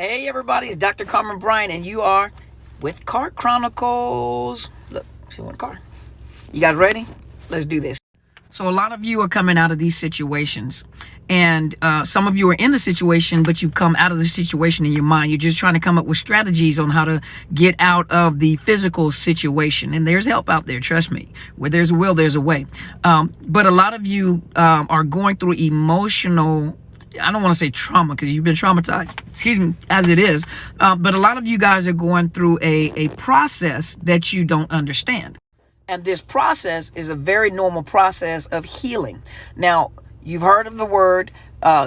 Hey everybody, it's Dr. Carmen Bryant, and you are with Car Chronicles. Look, see one car. You guys ready? Let's do this. So a lot of you are coming out of these situations, and some of you are in the situation, but you've come out of the situation in your mind. You're just trying to come up with strategies on how to get out of the physical situation. And there's help out there, trust me. Where there's a will, there's a way. But a lot of you are going through emotional, I don't want to say trauma because you've been traumatized, excuse me, as it is. But a lot of you guys are going through a process that you don't understand. And this process is a very normal process of healing. Now, you've heard of the word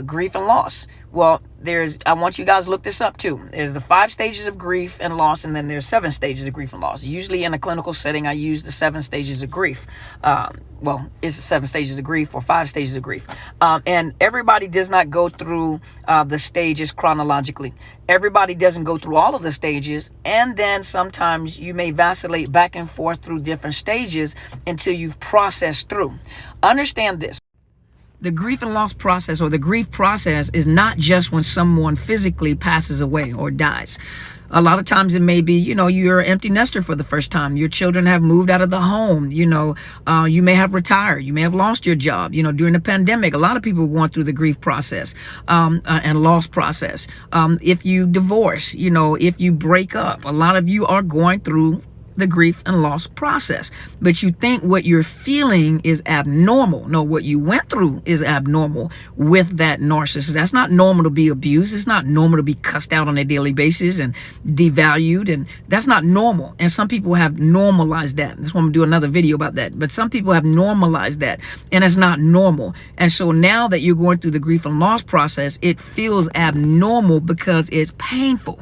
grief and loss. Well, I want you guys to look this up too. There's the 5 stages of grief and loss, and then there's 7 stages of grief and loss. Usually in a clinical setting, I use the 7 stages of grief. Well, it's the 7 stages of grief or 5 stages of grief. And everybody does not go through the stages chronologically. Everybody doesn't go through all of the stages. And then sometimes you may vacillate back and forth through different stages until you've processed through. Understand this. The grief and loss process, or the grief process, is not just when someone physically passes away or dies. A lot of times it may be, you're an empty nester for the first time. Your children have moved out of the home. You may have retired. You may have lost your job. During the pandemic, a lot of people are going through the grief process and loss process. If you divorce, if you break up, a lot of you are going through the grief and loss process, but you think what you're feeling is abnormal. No, what you went through is abnormal with that narcissist. That's not normal to be abused. It's not normal to be cussed out on a daily basis and devalued, and that's not normal. And some people have normalized that. That's why I'm gonna do another video about that. But some people have normalized that, and it's not normal. And so now that you're going through the grief and loss process, it feels abnormal because it's painful.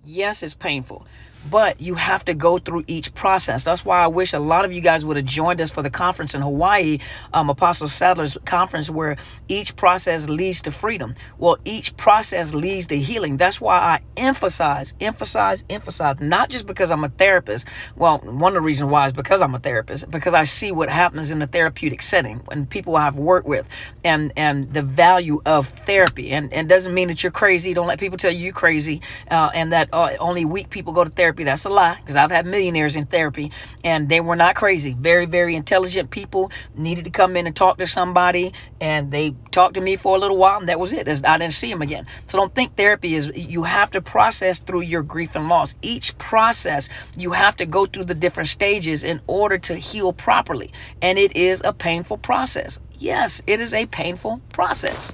Yes, it's painful. But you have to go through each process. That's why I wish a lot of you guys would have joined us for the conference in Hawaii, Apostle Sadler's conference, where each process leads to freedom. Well, each process leads to healing. That's why I emphasize, not just because I'm a therapist. Well, one of the reasons why is because I'm a therapist, because I see what happens in the therapeutic setting when people I've worked with, and the value of therapy. And it doesn't mean that you're crazy. Don't let people tell you you're crazy and that only weak people go to therapy. That's a lie, because I've had millionaires in therapy and they were not crazy. Very, very intelligent people needed to come in and talk to somebody, and they talked to me for a little while, and that was it. I didn't see them again. So don't think therapy is, you have to process through your grief and loss. Each process, you have to go through the different stages in order to heal properly. And it is a painful process. Yes, it is a painful process.